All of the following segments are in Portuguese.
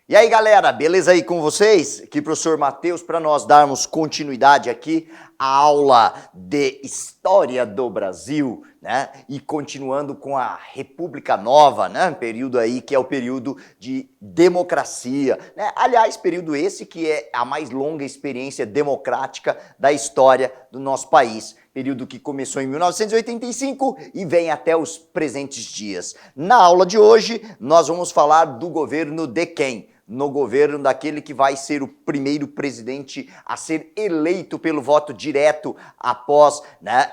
E aí galera, beleza aí com vocês? Aqui professor Matheus para nós darmos continuidade aqui à aula de História do Brasil, né? E continuando com a República Nova, né? Período aí que é o período de democracia, né? Aliás, período esse que é a mais longa experiência democrática da história do nosso país. Período que começou em 1985 e vem até os presentes dias. Na aula de hoje, nós vamos falar do governo de quem? No governo daquele que vai ser o primeiro presidente a ser eleito pelo voto direto após, né,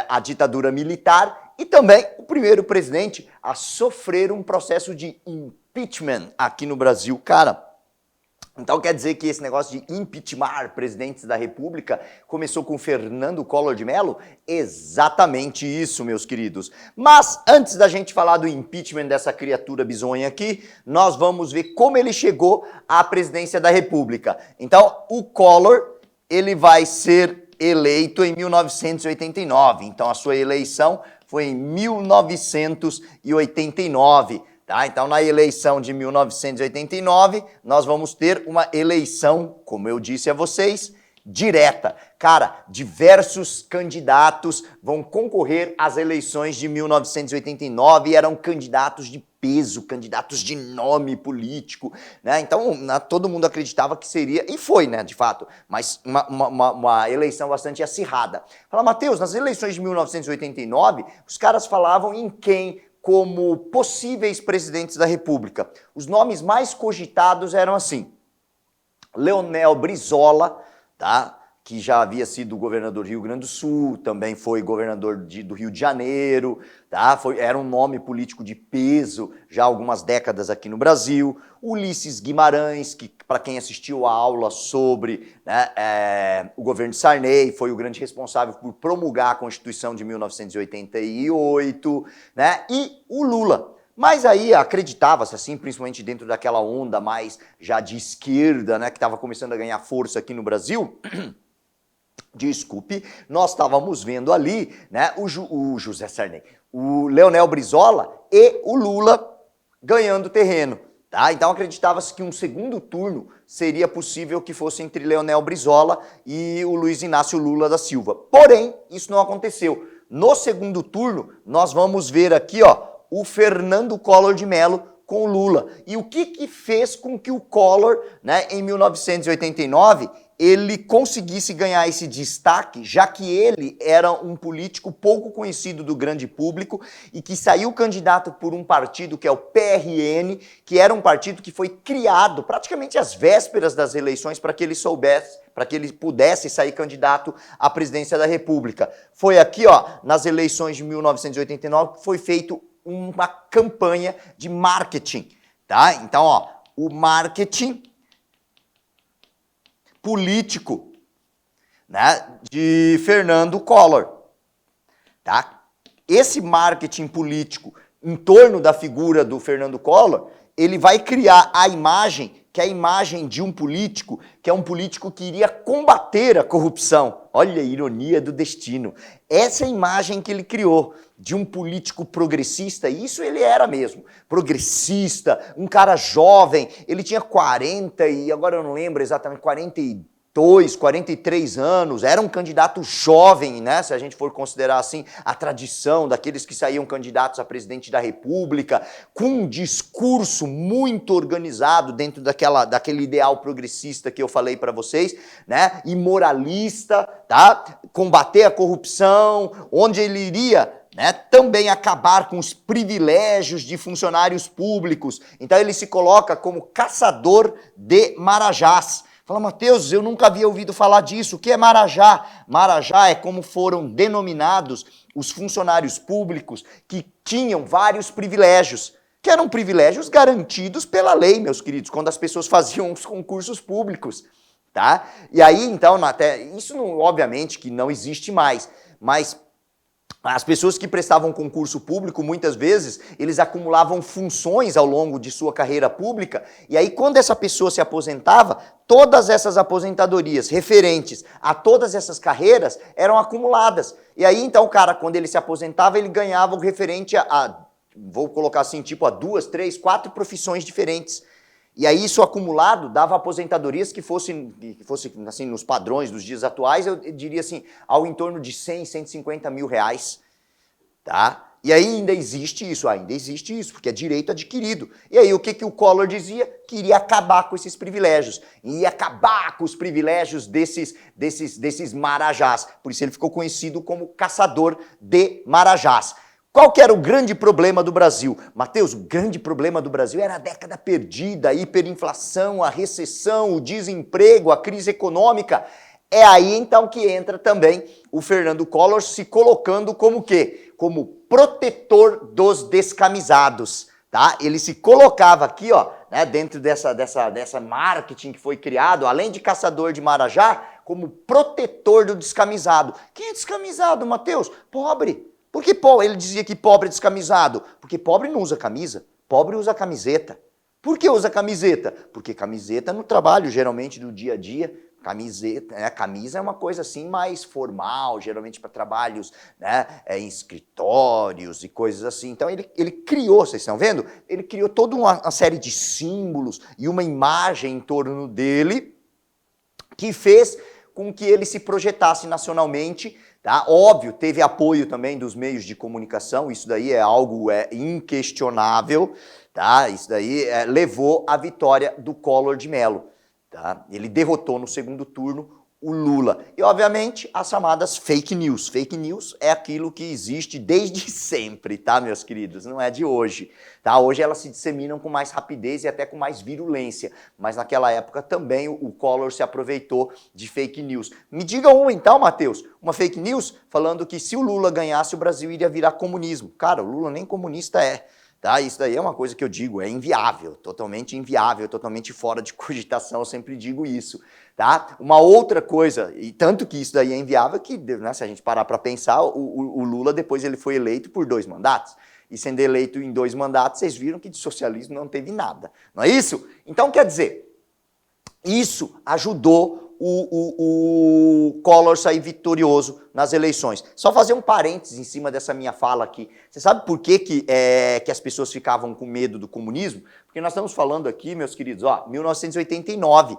a ditadura militar e também o primeiro presidente a sofrer um processo de impeachment aqui no Brasil. Cara, então quer dizer que esse negócio de impeachment presidentes da República começou com Fernando Collor de Mello? Exatamente isso, meus queridos. Mas antes da gente falar do impeachment dessa criatura bizonha aqui, nós vamos ver como ele chegou à presidência da República. Então, o Collor, ele vai ser eleito em 1989. Então, a sua eleição foi em 1989. Tá? Então, na eleição de 1989, nós vamos ter uma eleição, como eu disse a vocês, direta. Cara, diversos candidatos vão concorrer às eleições de 1989 e eram candidatos de peso, candidatos de nome político, né? Então, todo mundo acreditava que seria, e foi, né, de fato, mas uma eleição bastante acirrada. Fala, Matheus, nas eleições de 1989, os caras falavam em quem como possíveis presidentes da República. Os nomes mais cogitados eram assim: Leonel Brizola, tá? Que já havia sido governador do Rio Grande do Sul, também foi governador do Rio de Janeiro, tá? Era um nome político de peso já há algumas décadas aqui no Brasil. Ulisses Guimarães, que para quem assistiu a aula sobre, né, o governo de Sarney, foi o grande responsável por promulgar a Constituição de 1988, né? E o Lula. Mas aí acreditava-se, assim, principalmente dentro daquela onda mais já de esquerda, né, que estava começando a ganhar força aqui no Brasil. Desculpe, nós estávamos vendo ali, né, o José Sarney, o Leonel Brizola e o Lula ganhando terreno. Tá? Então acreditava-se que um segundo turno seria possível que fosse entre Leonel Brizola e o Luiz Inácio Lula da Silva. Porém, isso não aconteceu. No segundo turno, nós vamos ver aqui, ó, o Fernando Collor de Mello com o Lula. E o que fez com que o Collor, né, em 1989, ele conseguisse ganhar esse destaque, já que ele era um político pouco conhecido do grande público e que saiu candidato por um partido que é o PRN, que era um partido que foi criado praticamente às vésperas das eleições para que ele soubesse, para que ele pudesse sair candidato à presidência da República. Foi aqui, ó, nas eleições de 1989, que foi feito uma campanha de marketing, tá? Então, ó, o marketing político, né, de Fernando Collor, tá? Esse marketing político em torno da figura do Fernando Collor, ele vai criar a imagem, que é a imagem de um político, que é um político que iria combater a corrupção. Olha a ironia do destino. Essa é a imagem que ele criou de um político progressista, e isso ele era mesmo, progressista, um cara jovem, ele tinha 40 e agora eu não lembro exatamente, 42, 43 anos, era um candidato jovem, né, se a gente for considerar assim a tradição daqueles que saíam candidatos a presidente da República, com um discurso muito organizado dentro daquele ideal progressista que eu falei para vocês, né, e moralista, tá, combater a corrupção, onde ele iria, né, também acabar com os privilégios de funcionários públicos. Então ele se coloca como caçador de marajás. Fala, Matheus, eu nunca havia ouvido falar disso. O que é marajá? Marajá é como foram denominados os funcionários públicos que tinham vários privilégios, que eram privilégios garantidos pela lei, meus queridos, quando as pessoas faziam os concursos públicos, tá? E aí, então, até isso não, obviamente que não existe mais, mas As pessoas que prestavam concurso público, muitas vezes, eles acumulavam funções ao longo de sua carreira pública, e aí quando essa pessoa se aposentava, todas essas aposentadorias referentes a todas essas carreiras eram acumuladas. E aí, então, o cara, quando ele se aposentava, ele ganhava o referente vou colocar assim, tipo, a 2, 3, 4 profissões diferentes. E aí isso acumulado dava aposentadorias que fossem assim, nos padrões dos dias atuais, eu diria assim, ao em torno de 100, 150 mil reais, tá? E aí ainda existe isso, porque é direito adquirido. E aí o que o Collor dizia? Queria acabar com esses privilégios, ia acabar com os privilégios desses marajás. Por isso ele ficou conhecido como caçador de marajás. Qual que era o grande problema do Brasil? Mateus, o grande problema do Brasil era a década perdida, a hiperinflação, a recessão, o desemprego, a crise econômica. É aí então que entra também o Fernando Collor se colocando como o quê? Como protetor dos descamisados, tá? Ele se colocava aqui, ó, né, dentro dessa marketing que foi criado, além de caçador de marajá, como protetor do descamisado. Quem é descamisado, Mateus? Pobre. Por que ele dizia que pobre é descamisado? Porque pobre não usa camisa, pobre usa camiseta. Por que usa camiseta? Porque camiseta no trabalho, geralmente do dia a dia, camisa é uma coisa assim mais formal, geralmente para trabalhos, né, em escritórios e coisas assim. Então ele criou, vocês estão vendo? Ele criou toda uma série de símbolos e uma imagem em torno dele que fez com que ele se projetasse nacionalmente. Tá? Óbvio, teve apoio também dos meios de comunicação, isso daí é algo inquestionável, tá? Isso daí levou à vitória do Collor de Mello. Tá? Ele derrotou no segundo turno o Lula. E, obviamente, as chamadas fake news. Fake news é aquilo que existe desde sempre, tá, meus queridos? Não é de hoje. Tá? Hoje elas se disseminam com mais rapidez e até com mais virulência. Mas naquela época também o Collor se aproveitou de fake news. Me diga então, Matheus, uma fake news falando que se o Lula ganhasse, o Brasil iria virar comunismo. Cara, o Lula nem comunista é. Tá? Isso daí é uma coisa que eu digo, é inviável, totalmente fora de cogitação, eu sempre digo isso. Tá? Uma outra coisa, e tanto que isso daí é inviável, que, né, se a gente parar para pensar, o Lula depois ele foi eleito por 2 mandatos, e sendo eleito em 2 mandatos, vocês viram que de socialismo não teve nada, não é isso? Então, quer dizer, isso ajudou o Collor sair vitorioso nas eleições. Só fazer um parênteses em cima dessa minha fala aqui. Você sabe por que as pessoas ficavam com medo do comunismo? Porque nós estamos falando aqui, meus queridos, ó, 1989.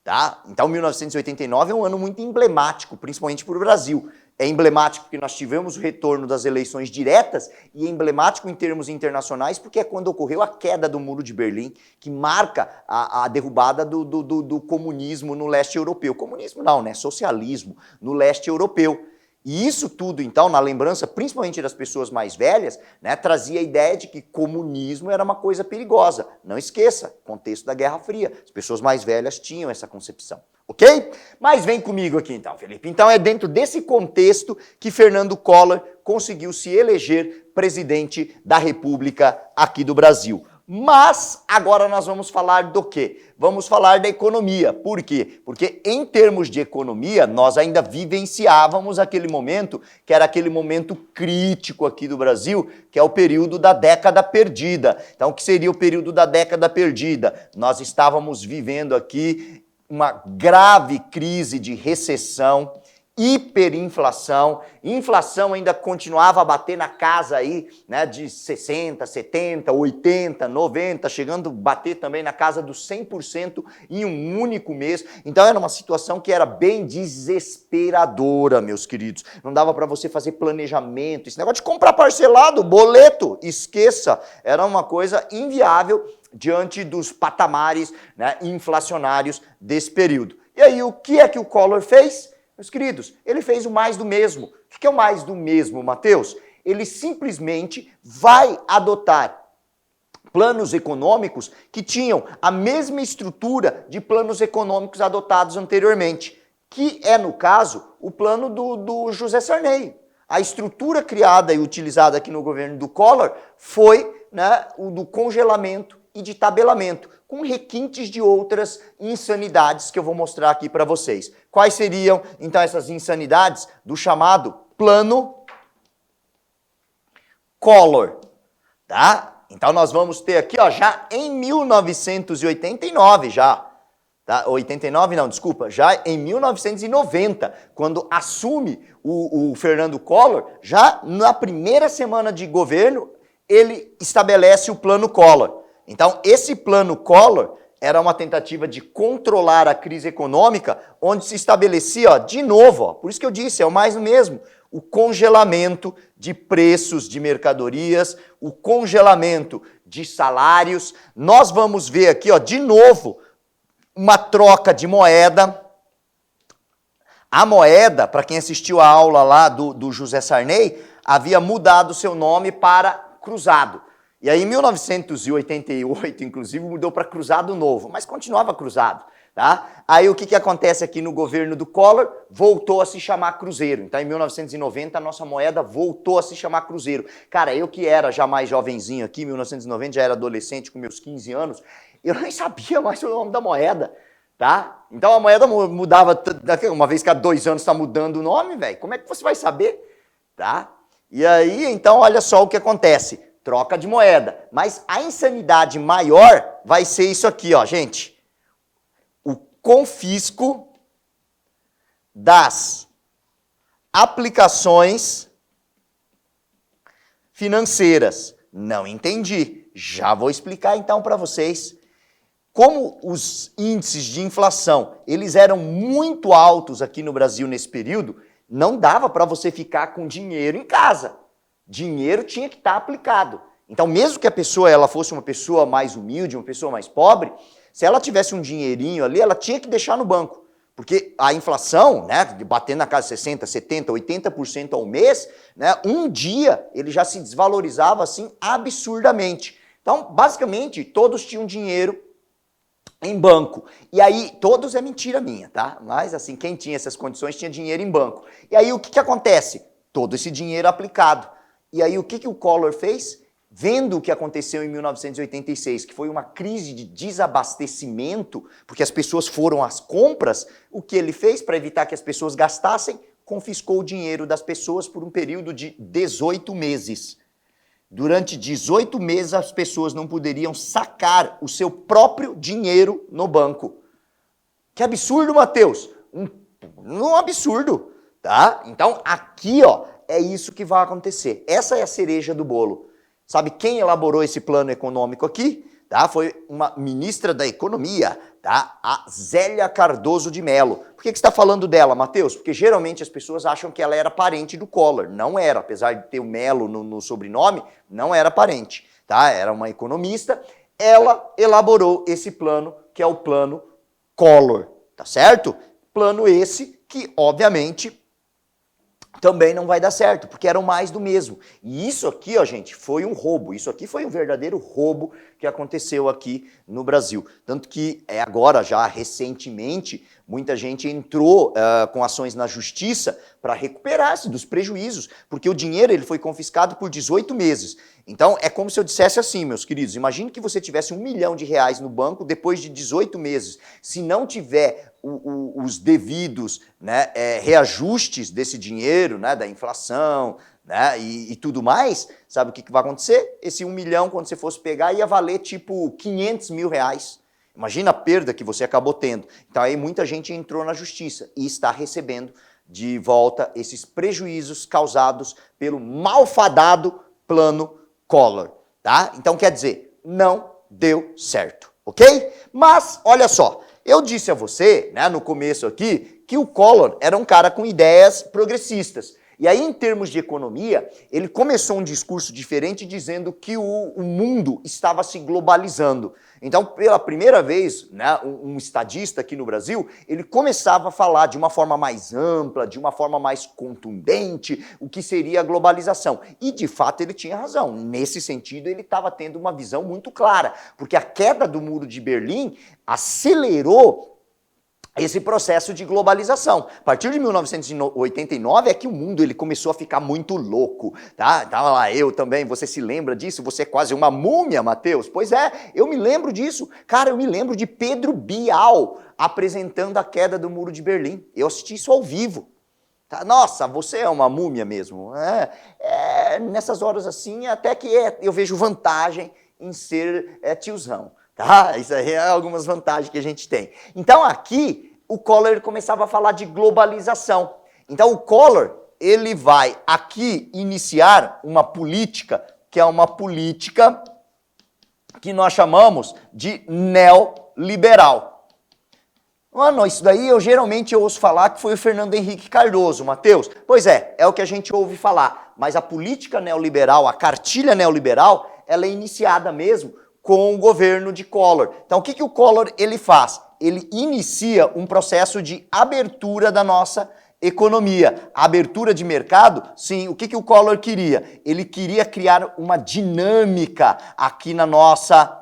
Tá? Então, 1989 é um ano muito emblemático, principalmente para o Brasil. É emblemático porque nós tivemos o retorno das eleições diretas e é emblemático em termos internacionais porque é quando ocorreu a queda do Muro de Berlim, que marca a derrubada do comunismo no leste europeu. Comunismo não, né? Socialismo no leste europeu. E isso tudo, então, na lembrança, principalmente das pessoas mais velhas, né, trazia a ideia de que comunismo era uma coisa perigosa. Não esqueça, contexto da Guerra Fria. As pessoas mais velhas tinham essa concepção, ok? Mas vem comigo aqui então, Felipe. Então é dentro desse contexto que Fernando Collor conseguiu se eleger presidente da República aqui do Brasil. Mas agora nós vamos falar do quê? Vamos falar da economia. Por quê? Porque em termos de economia, nós ainda vivenciávamos aquele momento, que era aquele momento crítico aqui do Brasil, que é o período da década perdida. Então, o que seria o período da década perdida? Nós estávamos vivendo aqui uma grave crise de recessão, hiperinflação, inflação ainda continuava a bater na casa aí, né, de 60, 70, 80, 90, chegando a bater também na casa dos 100% em um único mês. Então era uma situação que era bem desesperadora, meus queridos. Não dava para você fazer planejamento, esse negócio de comprar parcelado, boleto, esqueça, era uma coisa inviável diante dos patamares, né, inflacionários desse período. E aí o que é que o Collor fez? Meus queridos, ele fez o mais do mesmo. O que é o mais do mesmo, Mateus? Ele simplesmente vai adotar planos econômicos que tinham a mesma estrutura de planos econômicos adotados anteriormente, que é, no caso, o plano do José Sarney. A estrutura criada e utilizada aqui no governo do Collor foi, né, o do congelamento e de tabelamento, com requintes de outras insanidades que eu vou mostrar aqui para vocês. Quais seriam, então, essas insanidades do chamado Plano Collor, tá? Então nós vamos ter aqui, ó, já em 1989 já, tá? 89 não, desculpa, já em 1990, quando assume o Fernando Collor, já na primeira semana de governo, ele estabelece o Plano Collor. Então esse Plano Collor era uma tentativa de controlar a crise econômica, onde se estabelecia, ó, de novo, ó, por isso que eu disse, é o mais do mesmo, o congelamento de preços de mercadorias, o congelamento de salários. Nós vamos ver aqui, ó, de novo, uma troca de moeda. A moeda, para quem assistiu a aula lá do José Sarney, havia mudado seu nome para Cruzado. E aí, em 1988, inclusive, mudou para Cruzado Novo, mas continuava Cruzado, tá? Aí, o que acontece aqui no governo do Collor? Voltou a se chamar Cruzeiro. Então, em 1990, a nossa moeda voltou a se chamar Cruzeiro. Cara, eu que era já mais jovenzinho aqui, em 1990, já era adolescente, com meus 15 anos, eu nem sabia mais o nome da moeda, tá? Então, a moeda mudava, uma vez cada 2 anos está mudando o nome, velho. Como é que você vai saber, tá? E aí, então, olha só o que acontece. Troca de moeda. Mas a insanidade maior vai ser isso aqui, ó, gente. O confisco das aplicações financeiras. Não entendi. Já vou explicar então para vocês. Como os índices de inflação, eles eram muito altos aqui no Brasil nesse período, não dava para você ficar com dinheiro em casa. Dinheiro tinha que estar aplicado. Então, mesmo que a pessoa ela fosse uma pessoa mais humilde, uma pessoa mais pobre, se ela tivesse um dinheirinho ali, ela tinha que deixar no banco. Porque a inflação, né, batendo na casa de 60%, 70%, 80% ao mês, né, um dia ele já se desvalorizava assim absurdamente. Então, basicamente, todos tinham dinheiro em banco. E aí, todos é mentira minha, tá? Mas assim, quem tinha essas condições tinha dinheiro em banco. E aí, o que acontece? Todo esse dinheiro aplicado. E aí, o que o Collor fez? Vendo o que aconteceu em 1986, que foi uma crise de desabastecimento, porque as pessoas foram às compras, o que ele fez para evitar que as pessoas gastassem? Confiscou o dinheiro das pessoas por um período de 18 meses. Durante 18 meses, as pessoas não poderiam sacar o seu próprio dinheiro no banco. Que absurdo, Matheus! Um absurdo, tá? Então, aqui, ó, é isso que vai acontecer. Essa é a cereja do bolo. Sabe quem elaborou esse plano econômico aqui? Tá? Foi uma ministra da Economia, tá? A Zélia Cardoso de Mello. Por que você está falando dela, Matheus? Porque geralmente as pessoas acham que ela era parente do Collor. Não era, apesar de ter o Mello no sobrenome, não era parente, tá? Era uma economista. Ela elaborou esse plano, que é o Plano Collor, tá certo? Plano esse que, obviamente, também não vai dar certo, porque era o mais do mesmo. E isso aqui, ó, gente, foi um roubo. Isso aqui foi um verdadeiro roubo que aconteceu aqui no Brasil. Tanto que agora, já recentemente, muita gente entrou com ações na justiça para recuperar-se dos prejuízos, porque o dinheiro ele foi confiscado por 18 meses. Então, é como se eu dissesse assim, meus queridos, imagine que você tivesse R$1 milhão no banco depois de 18 meses. Se não tiver os devidos, né, reajustes desse dinheiro, né, da inflação, né, e tudo mais, sabe o que vai acontecer? Esse 1 milhão, quando você fosse pegar, ia valer tipo R$500 mil. Imagina a perda que você acabou tendo. Então aí muita gente entrou na justiça e está recebendo de volta esses prejuízos causados pelo malfadado Plano Collor, tá? Então quer dizer, não deu certo, ok? Mas, olha só, eu disse a você, né, no começo aqui, que o Collor era um cara com ideias progressistas. E aí, em termos de economia, ele começou um discurso diferente dizendo que o mundo estava se globalizando. Então, pela primeira vez, né, um estadista aqui no Brasil, ele começava a falar de uma forma mais ampla, de uma forma mais contundente, o que seria a globalização. E, de fato, ele tinha razão. Nesse sentido, ele estava tendo uma visão muito clara, porque a queda do Muro de Berlim acelerou esse processo de globalização. A partir de 1989 é que o mundo ele começou a ficar muito louco, tá? Tava lá eu também, você se lembra disso? Você é quase uma múmia, Matheus? Pois é, eu me lembro disso. Cara, eu me lembro de Pedro Bial apresentando a queda do Muro de Berlim. Eu assisti isso ao vivo. Tá? Nossa, você é uma múmia mesmo. nessas horas assim, até que eu vejo vantagem em ser tiozão, tá? Isso aí é algumas vantagens que a gente tem. Então aqui, o Collor começava a falar de globalização. Então o Collor, ele vai aqui iniciar uma política, que é uma política que nós chamamos de neoliberal. Mano, isso daí eu geralmente ouço falar que foi o Fernando Henrique Cardoso, Matheus. Pois é o que a gente ouve falar. Mas a política neoliberal, a cartilha neoliberal, ela é iniciada mesmo com o governo de Collor. Então o que o Collor ele faz? Ele inicia um processo de abertura da nossa economia. A abertura de mercado, sim, o que o Collor queria? Ele queria criar uma dinâmica aqui na nossa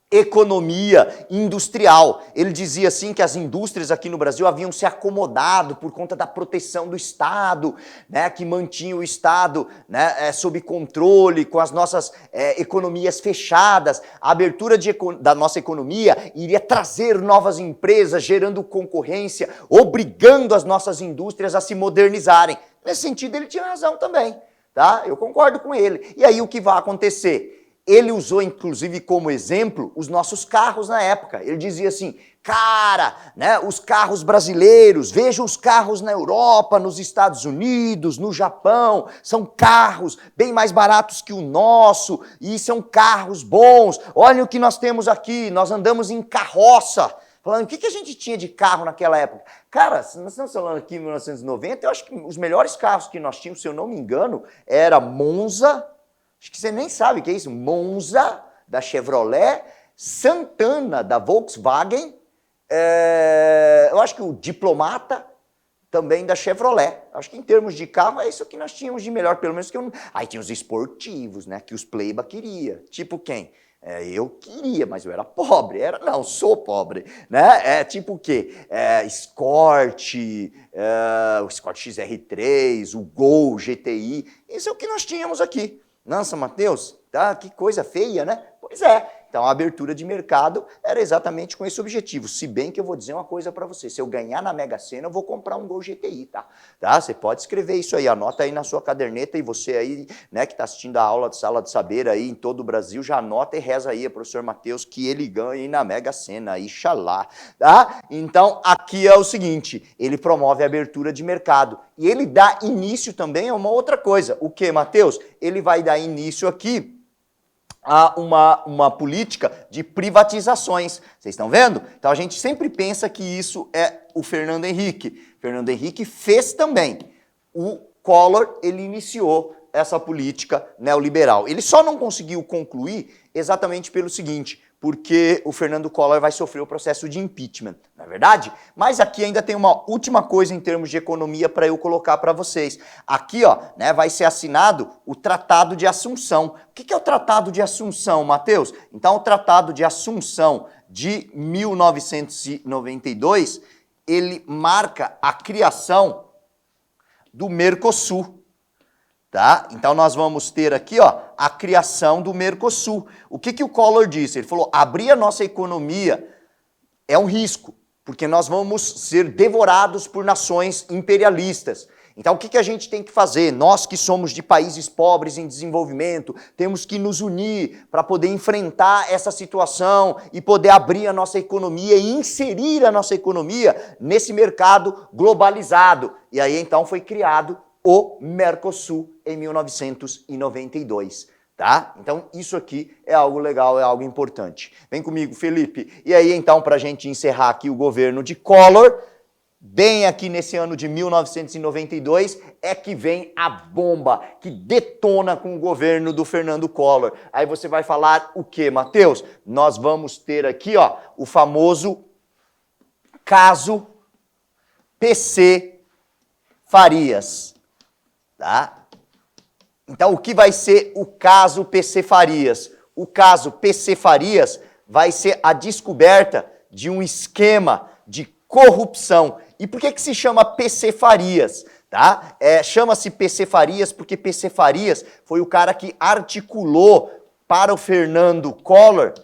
economia industrial. Ele dizia assim que as indústrias aqui no Brasil haviam se acomodado por conta da proteção do Estado, né, que mantinha o Estado, né, sob controle, com as nossas economias fechadas. A abertura da nossa economia iria trazer novas empresas, gerando concorrência, obrigando as nossas indústrias a se modernizarem. Nesse sentido, ele tinha razão também, tá? Eu concordo com ele. E aí o que vai acontecer? Ele usou, inclusive, como exemplo, os nossos carros na época. Ele dizia assim, cara, né, os carros brasileiros, veja os carros na Europa, nos Estados Unidos, no Japão, são carros bem mais baratos que o nosso, e são carros bons. Olha o que nós temos aqui, nós andamos em carroça. Falando, o que a gente tinha de carro naquela época? Cara, nós estamos falando aqui em 1990, eu acho que os melhores carros que nós tínhamos, se eu não me engano, era Monza. Acho que você nem sabe o que é isso. Monza, da Chevrolet, Santana, da Volkswagen, eu acho que o Diplomata, também da Chevrolet. Acho que em termos de carro é isso que nós tínhamos de melhor, pelo menos que eu... Aí tinha os esportivos, né, que os pleiba queria. Tipo quem? Eu queria, mas eu era pobre. Não, sou pobre, né? Tipo o quê? Escort, o Escort XR3, o Gol GTI. Isso é o que nós tínhamos aqui. Nossa, Matheus, tá? Que coisa feia, né? Pois é. Então, a abertura de mercado era exatamente com esse objetivo. Se bem que eu vou dizer uma coisa para você. Se eu ganhar na Mega Sena, eu vou comprar um Gol GTI, tá? Você pode escrever isso aí, anota aí na sua caderneta e você aí, né, que está assistindo a aula de Sala de Saber aí em todo o Brasil, já anota e reza aí, professor Matheus, que ele ganhe na Mega Sena, Ixalá, tá? Então, aqui é o seguinte, ele promove a abertura de mercado e ele dá início também a uma outra coisa. O que, Matheus? Ele vai dar início aqui a uma política de privatizações. Vocês estão vendo? Então a gente sempre pensa que isso é o Fernando Henrique. Fernando Henrique fez também. O Collor, ele iniciou essa política neoliberal. Ele só não conseguiu concluir exatamente pelo seguinte, porque o Fernando Collor vai sofrer o processo de impeachment, não é verdade? Mas aqui ainda tem uma última coisa em termos de economia para eu colocar para vocês. Aqui, ó, né, vai ser assinado o Tratado de Assunção. O que é o Tratado de Assunção, Matheus? Então, o Tratado de Assunção de 1992, ele marca a criação do Mercosul. Tá? Então nós vamos ter aqui, ó, a criação do Mercosul. O que o Collor disse? Ele falou, abrir a nossa economia é um risco, porque nós vamos ser devorados por nações imperialistas. Então o que a gente tem que fazer? Nós que somos de países pobres em desenvolvimento, temos que nos unir para poder enfrentar essa situação e poder abrir a nossa economia e inserir a nossa economia nesse mercado globalizado. E aí então foi criado o Mercosul em 1992, tá? Então isso aqui é algo legal, é algo importante. Vem comigo, Felipe. E aí então, para a gente encerrar aqui o governo de Collor, bem aqui nesse ano de 1992, é que vem a bomba que detona com o governo do Fernando Collor. Aí você vai falar o quê, Matheus? Nós vamos ter aqui, ó, o famoso caso PC Farias. Tá? Então, o que vai ser o caso PC Farias? O caso PC Farias vai ser a descoberta de um esquema de corrupção. E por que se chama PC Farias? Tá? Chama-se PC Farias porque PC Farias foi o cara que articulou para o Fernando Collor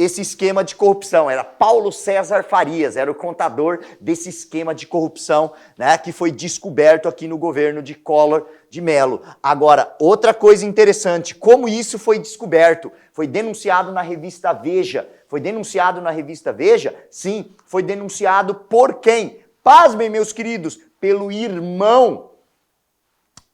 esse esquema de corrupção. Era Paulo César Farias, era o contador desse esquema de corrupção, né, que foi descoberto aqui no governo de Collor de Mello. Agora, outra coisa interessante, como isso foi descoberto? Foi denunciado na revista Veja. Foi denunciado na revista Veja? Sim, foi denunciado por quem? Pasmem, meus queridos, pelo irmão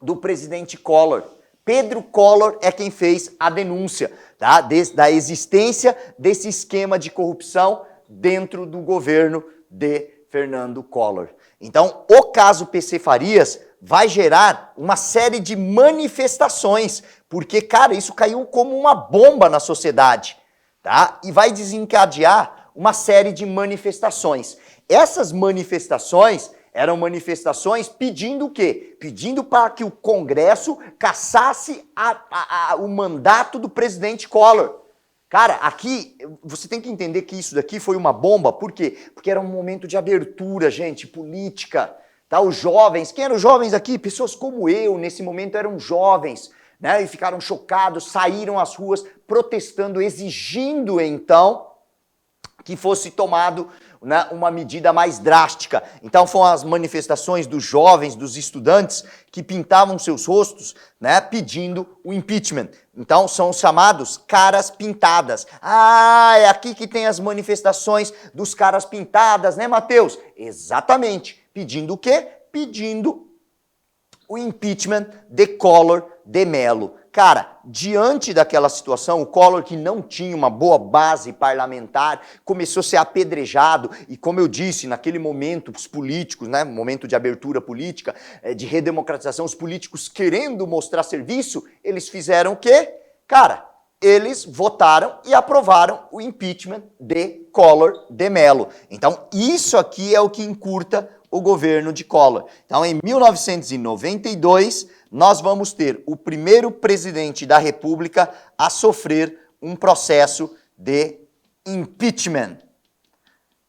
do presidente Collor. Pedro Collor é quem fez a denúncia, tá? Da existência desse esquema de corrupção dentro do governo de Fernando Collor. Então, o caso PC Farias vai gerar uma série de manifestações, porque, cara, isso caiu como uma bomba na sociedade, tá? E vai desencadear uma série de manifestações. Essas manifestações eram manifestações pedindo o quê? Pedindo para que o Congresso cassasse o mandato do presidente Collor. Cara, aqui você tem que entender que isso daqui foi uma bomba. Por quê? Porque era um momento de abertura, gente, política. Tá? Os jovens, quem eram os jovens aqui? Pessoas como eu, nesse momento, eram jovens, né? E ficaram chocados, saíram às ruas protestando, exigindo, então, que fosse tomado, né, uma medida mais drástica. Então foram as manifestações dos jovens, dos estudantes, que pintavam seus rostos, né, pedindo o impeachment. Então são chamados caras pintadas. Ah, é aqui que tem as manifestações dos caras pintadas, né, Matheus? Exatamente. Pedindo o quê? Pedindo o impeachment de Collor de Mello. Cara, diante daquela situação, o Collor, que não tinha uma boa base parlamentar, começou a ser apedrejado, e como eu disse, naquele momento, os políticos, né, momento de abertura política, de redemocratização, os políticos querendo mostrar serviço, eles fizeram o quê? Cara, eles votaram e aprovaram o impeachment de Collor de Mello. Então, isso aqui é o que encurta o governo de Collor. Então, em 1992, nós vamos ter o primeiro presidente da República a sofrer um processo de impeachment,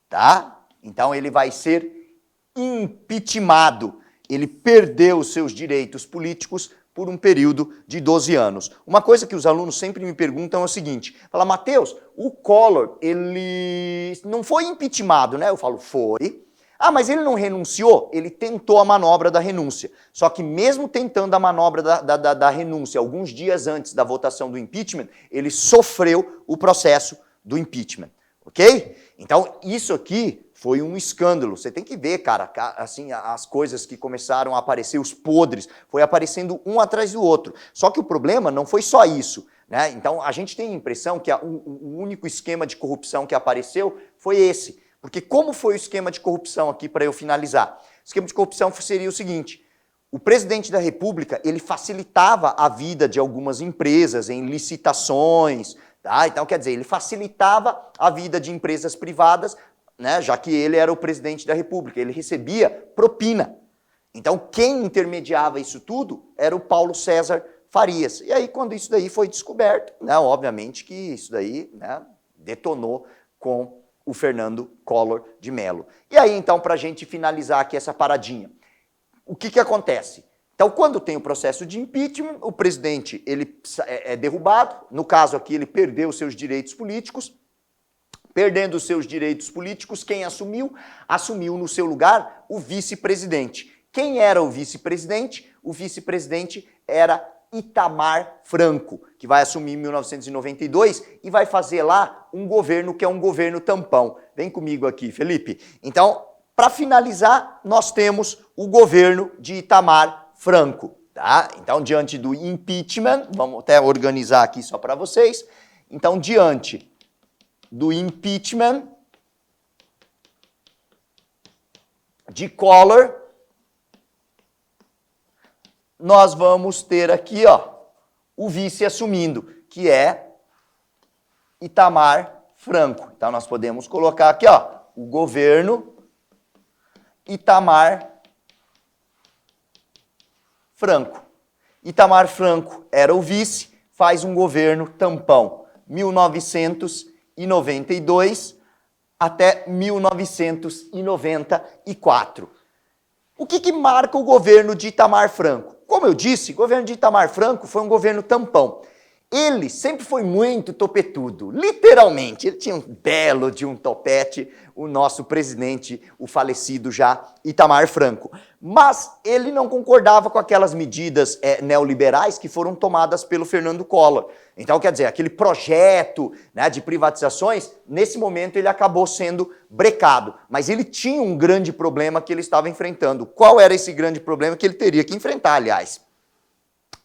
tá? Então, ele vai ser impeachmentado. Ele perdeu os seus direitos políticos por um período de 12 anos. Uma coisa que os alunos sempre me perguntam é o seguinte, fala, Matheus, o Collor, ele não foi impeachmentado, né? Eu falo, foi. Ah, mas ele não renunciou? Ele tentou a manobra da renúncia. Só que mesmo tentando a manobra da renúncia, alguns dias antes da votação do impeachment, ele sofreu o processo do impeachment, ok? Então, isso aqui foi um escândalo. Você tem que ver, cara, assim, as coisas que começaram a aparecer, os podres, foi aparecendo um atrás do outro. Só que o problema não foi só isso, né? Então, a gente tem a impressão que o único esquema de corrupção que apareceu foi esse. Porque como foi o esquema de corrupção aqui, para eu finalizar? O esquema de corrupção seria o seguinte, o presidente da República, ele facilitava a vida de algumas empresas em licitações, tá? Então, quer dizer, ele facilitava a vida de empresas privadas, né, já que ele era o presidente da República, ele recebia propina. Então, quem intermediava isso tudo era o Paulo César Farias. E aí, quando isso daí foi descoberto, né, obviamente que isso daí, né, detonou com o Fernando Collor de Mello. E aí, então, para a gente finalizar aqui essa paradinha, o que acontece? Então, quando tem o processo de impeachment, o presidente ele é derrubado, no caso aqui ele perdeu os seus direitos políticos, perdendo os seus direitos políticos, quem assumiu? Assumiu no seu lugar o vice-presidente. Quem era o vice-presidente? O vice-presidente era Itamar Franco, que vai assumir em 1992 e vai fazer lá um governo que é um governo tampão. Vem comigo aqui, Felipe. Então, para finalizar, nós temos o governo de Itamar Franco, tá? Então, diante do impeachment, vamos até organizar aqui só para vocês. Então, diante do impeachment de Collor, nós vamos ter aqui, ó, o vice assumindo, que é Itamar Franco. Então, nós podemos colocar aqui, ó, o governo Itamar Franco. Itamar Franco era o vice, faz um governo tampão, 1992 até 1994. O que marca o governo de Itamar Franco? Como eu disse, o governo de Itamar Franco foi um governo tampão. Ele sempre foi muito topetudo, literalmente. Ele tinha um belo de um topete, o nosso presidente, o falecido já Itamar Franco. Mas ele não concordava com aquelas medidas neoliberais que foram tomadas pelo Fernando Collor. Então, quer dizer, aquele projeto, né, de privatizações, nesse momento ele acabou sendo brecado. Mas ele tinha um grande problema que ele estava enfrentando. Qual era esse grande problema que ele teria que enfrentar, aliás?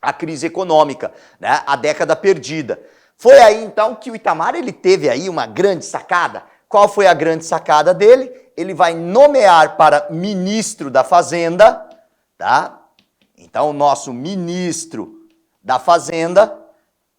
A crise econômica, né? A década perdida. Foi aí então que o Itamar ele teve aí uma grande sacada. Qual foi a grande sacada dele? Ele vai nomear para ministro da Fazenda, tá? Então o nosso ministro da Fazenda,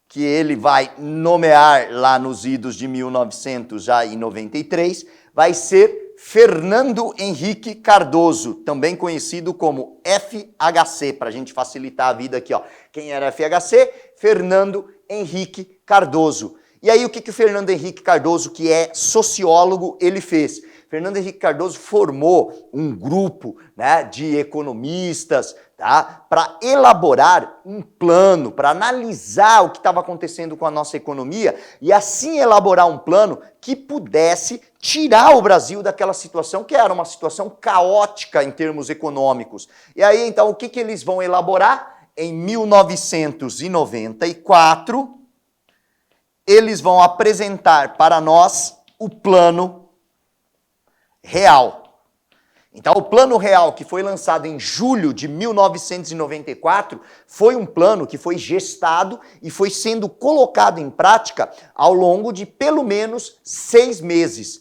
que ele vai nomear lá nos idos de 1993, vai ser Fernando Henrique Cardoso, também conhecido como FHC, para a gente facilitar a vida aqui, ó. Quem era FHC? Fernando Henrique Cardoso. E aí o que o Fernando Henrique Cardoso, que é sociólogo, ele fez? Fernando Henrique Cardoso formou um grupo, né, de economistas, tá, para elaborar um plano, para analisar o que estava acontecendo com a nossa economia e assim elaborar um plano que pudesse tirar o Brasil daquela situação que era uma situação caótica em termos econômicos. E aí, então, o que eles vão elaborar? Em 1994, eles vão apresentar para nós o Plano Real. Então, o Plano Real, que foi lançado em julho de 1994, foi um plano que foi gestado e foi sendo colocado em prática ao longo de pelo menos 6 meses.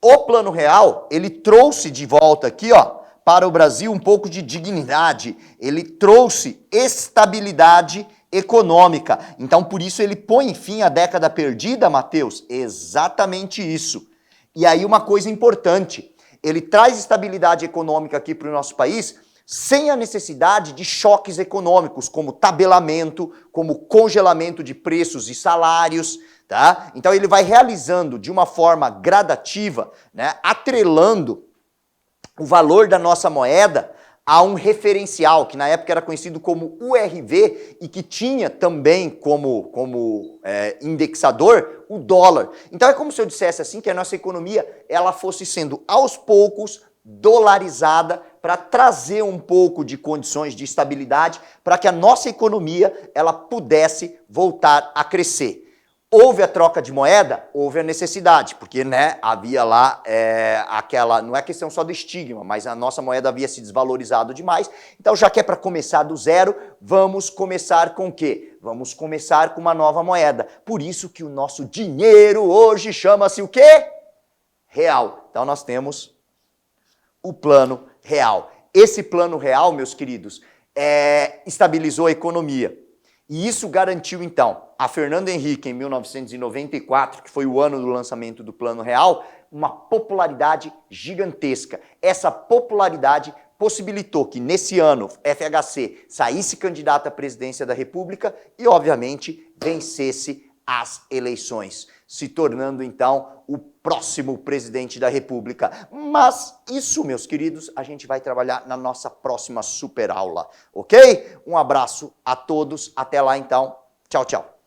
O Plano Real, ele trouxe de volta aqui, ó, para o Brasil um pouco de dignidade, ele trouxe estabilidade econômica. Então, por isso ele põe fim à década perdida, Matheus. Exatamente isso. E aí uma coisa importante, ele traz estabilidade econômica aqui para o nosso país sem a necessidade de choques econômicos, como tabelamento, como congelamento de preços e salários, tá? Então ele vai realizando de uma forma gradativa, né, atrelando o valor da nossa moeda a um referencial, que na época era conhecido como URV e que tinha também como indexador o dólar. Então é como se eu dissesse assim que a nossa economia ela fosse sendo aos poucos dolarizada para trazer um pouco de condições de estabilidade para que a nossa economia ela pudesse voltar a crescer. Houve a troca de moeda? Houve a necessidade, porque, né, havia lá aquela, não é questão só do estigma, mas a nossa moeda havia se desvalorizado demais. Então, já que é para começar do zero, vamos começar com o quê? Vamos começar com uma nova moeda. Por isso que o nosso dinheiro hoje chama-se o quê? Real. Então, nós temos o Plano Real. Esse Plano Real, meus queridos, estabilizou a economia. E isso garantiu, então, a Fernando Henrique, em 1994, que foi o ano do lançamento do Plano Real, uma popularidade gigantesca. Essa popularidade possibilitou que, nesse ano, FHC saísse candidato à presidência da República e, obviamente, vencesse as eleições, se tornando, então, o próximo presidente da República. Mas isso, meus queridos, a gente vai trabalhar na nossa próxima super aula, ok? Um abraço a todos, até lá, então. Tchau, tchau.